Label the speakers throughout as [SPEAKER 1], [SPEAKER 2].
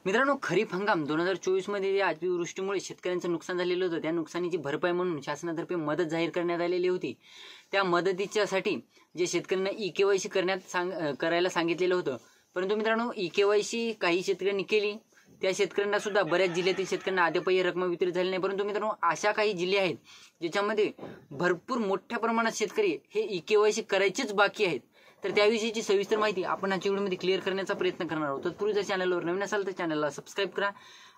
[SPEAKER 1] मित्रांनो, खरीप हंगाम 2024 मध्ये अतिवृष्टीमुळे शेतकऱ्यांचं नुकसान झालेलं होतं. त्या नुकसानीची भरपाई म्हणून शासनातर्फे मदत जाहीर करण्यात आलेली होती. त्या मदतीच्यासाठी जे शेतकऱ्यांना ई-केवायसी करायला सांगितलेलं होतं, परंतु मित्रांनो ई-केवायसी काही शेतकऱ्यांनी केली. त्या शेतकऱ्यांना सुद्धा बऱ्याच जिल्ह्यातील शेतकऱ्यांना अद्यापही रक्कम वितरित झाली नाही. परंतु मित्रांनो अशा काही जिल्हे आहेत ज्याच्यामध्ये भरपूर मोठ्या प्रमाणात शेतकरी हे ई-केवायसी करायचेच बाकी आहेत. तर त्याविषयीची सविस्तर माहिती आपण आजच्या व्हिडिओमध्ये क्लिअर करण्याचा प्रयत्न करणार आहोत. तत्पूर्वी जर चॅनलवर नवीन असाल तर चॅनलला सबस्क्राईब करा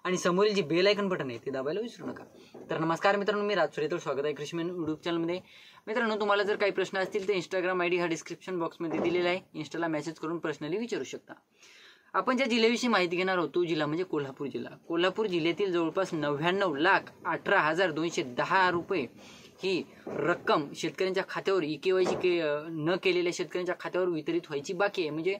[SPEAKER 1] आणि समोरील जे बेल आयकन बटन आहे ते दाबायला विसरू नका. तर नमस्कार मित्रांनो, मी राज सुरेतर, स्वागत आहे कृषीमॅन यूट्यूब चॅनलमध्ये. मित्रांनो, तुम्हाला जर काही प्रश्न असतील तर इंस्टाग्राम आयडी हा डिस्क्रिप्शन बॉक्समध्ये दिलेला आहे. इंस्टाला मेसेज करून पर्सनली विचारू शकता. आपण ज्या जिल्ह्याविषयी माहिती घेणार आहोत तो जिल्हा म्हणजे कोल्हापूर जिल्हा. कोल्हापूर जिल्ह्यातील जवळपास 99,18,210 रुपये ही रक्कम शेतकऱ्यांच्या खात्यावर ई-केवायसी न केलेल्या शेतकऱ्यांच्या खात्यावर वितरित व्हायची बाकी आहे. म्हणजे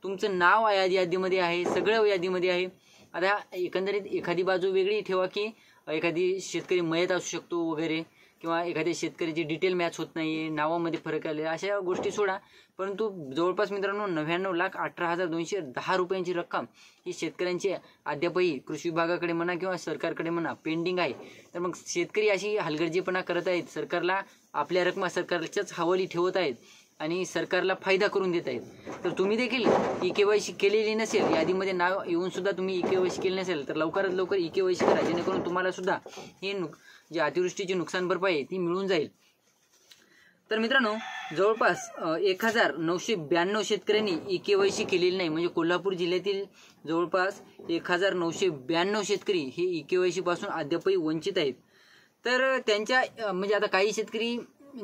[SPEAKER 1] तुमचं नाव यादीमध्ये आहे, सगळं यादीमध्ये आहे. आता एकंदरीत एखादी बाजू वेगळी ठेवा की एखादी शेतकरी मयत असू शकतो वगैरे, किंवा एखाद्या शेतकऱ्याची डिटेल मॅच होत नाहीये, नावामध्ये फरक आले, अशा गोष्टी सोडा. परंतु जवळपास मित्रांनो 99,18,210 रुपयांची रक्कम ही शेतकऱ्यांची अद्यापही कृषी विभागाकडे म्हणा किंवा सरकारकडे म्हणा पेंडिंग आहे. तर मग शेतकरी अशी हलगर्जीपणा करत आहेत, सरकारला आपल्या रकमा सरकारच्याच हवाली ठेवत आहेत आणि सरकारला फायदा करून देत आहेत. तर तुम्ही देखील ई-केवायसी केलेली नसेल, यादीमध्ये नाव येऊन सुद्धा तुम्ही ई-केवायसी केली नसेल तर लवकरात लवकर ई-केवायसी करा, जेणेकरून तुम्हाला सुद्धा हे जे अतिवृष्टीची नुकसान भरपाई आहे ती मिळून जाईल. तर मित्रांनो, जवळपास 1,992 शेतकऱ्यांनी ई-केवायसी केलेली नाही. म्हणजे कोल्हापूर जिल्ह्यातील जवळपास 1,992 शेतकरी हे ई-केवायसी पासून अद्यापही वंचित आहेत. तर त्यांच्या म्हणजे आता काही शेतकरी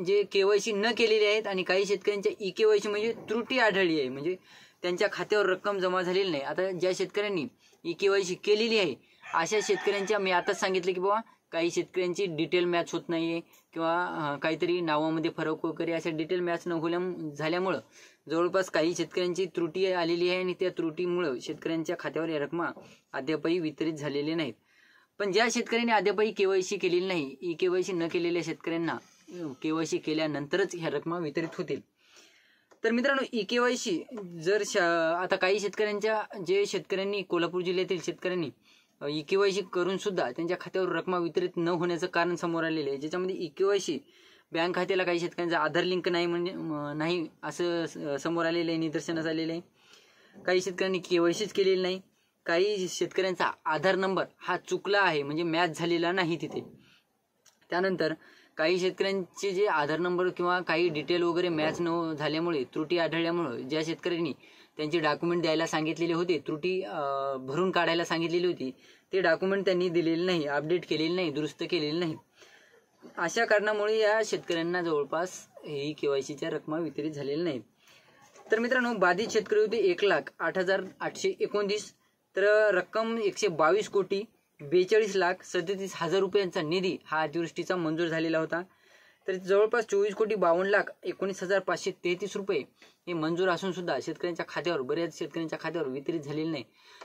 [SPEAKER 1] जे केवायसी न केलेले आहेत आणि काही शेतकऱ्यांच्या ई-केवायसी म्हणजे त्रुटी आढळली आहे, म्हणजे त्यांच्या खात्यावर रक्कम जमा झालेली नाही. आता ज्या शेतकऱ्यांनी ई-केवायसी केलेली आहे अशा शेतकऱ्यांच्या मी आताच सांगितलं की बाबा काही शेतकऱ्यांची डिटेल मॅच होत नाहीये किंवा काहीतरी नावामध्ये फरक वगैरे अशा डिटेल मॅच न झाल्यामुळं जवळपास काही शेतकऱ्यांची त्रुटी आलेली आहे आणि त्या त्रुटीमुळं शेतकऱ्यांच्या खात्यावर या रकमा अद्यापही वितरित झालेल्या नाहीत. पण ज्या शेतकऱ्यांनी अद्यापही केवायसी केलेली नाही, ई-केवायसी न केलेल्या शेतकऱ्यांना केवायसी केल्यानंतरच ह्या रकमा वितरित होतील. तर मित्रांनो, ई-केवायसी जर आता काही जे शेतकऱ्यांनी कोल्हापूर जिल्ह्यातील शेतकऱ्यांनी ई-केवायसी करून सुद्धा त्यांच्या खात्यावर रकमा वितरित न होण्याचं कारण समोर आलेलं आहे, ज्याच्यामध्ये ई-केवायसी बँक खात्याला काही शेतकऱ्यांचा आधार लिंक नाही असं समोर आलेलं आहे, निदर्शनास आलेलं आहे. काही शेतकऱ्यांनी केवायसीच केलेली नाही. काही शेतकऱ्यांचा आधार नंबर हा चुकला आहे, म्हणजे मॅच झालेला नाही तिथे. त्यानंतर काही शेतकऱ्यांचे जे आधार नंबर किंवा काही डिटेल वगैरे मॅच न झाल्यामुळे त्रुटी आढळल्यामुळे ज्या शेतकऱ्यांनी त्यांचे डॉक्युमेंट द्यायला सांगितलेले होते, त्रुटी भरून काढायला सांगितलेली होती, ते डॉक्युमेंट त्यांनी दिलेले नाही, अपडेट केलेले नाही, दुरुस्त केलेले नाही. अशा कारणामुळे या शेतकऱ्यांना जवळपास ही केवायसीच्या रकमा वितरित झालेल्या नाहीत. तर मित्रांनो, बाधित शेतकरी होते 1,08,829. तर रक्कम 122,42,37,000 रुपयांचा निधी हा अतिवृष्टीचा मंजूर झालेला होता. तर जवळपास 24,52,19,533 रुपये हे मंजूर असून सुद्धा शेतकऱ्यांच्या खात्यावर, बऱ्याच शेतकऱ्यांच्या खात्यावर वितरित झालेली नाही.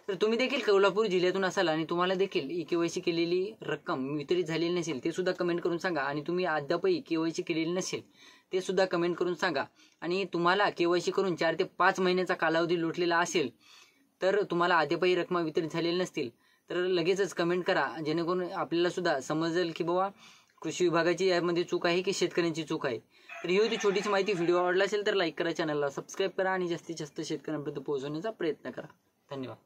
[SPEAKER 1] तर तुम्ही देखील कोल्हापूर जिल्ह्यातून असाल आणि तुम्हाला देखील ई-केवायसी केलेली रक्कम वितरित झालेली नसेल ते सुद्धा कमेंट करून सांगा. आणि तुम्ही अद्यापही केवायसी केलेली नसेल ते सुद्धा कमेंट करून सांगा. आणि तुम्हाला केवायसी करून 4 ते 5 महिन्याचा कालावधी लोटलेला असेल तर तुम्हाला अद्यापही रकमा वितरित झालेली नसतील तर लगेचच कमेंट करा, जेणेकरून आपल्याला सुद्धा समजेल की बाबा कृषी विभागाची यामध्ये चूक आहे की शेतकऱ्यांची चूक आहे. तर ही होती छोटीशी माहिती. व्हिडिओ आवडला असेल तर लाईक करा, चॅनलला सबस्क्राईब करा आणि जास्तीत जास्त शेतकऱ्यांपर्यंत पोहोचवण्याचा प्रयत्न करा. धन्यवाद.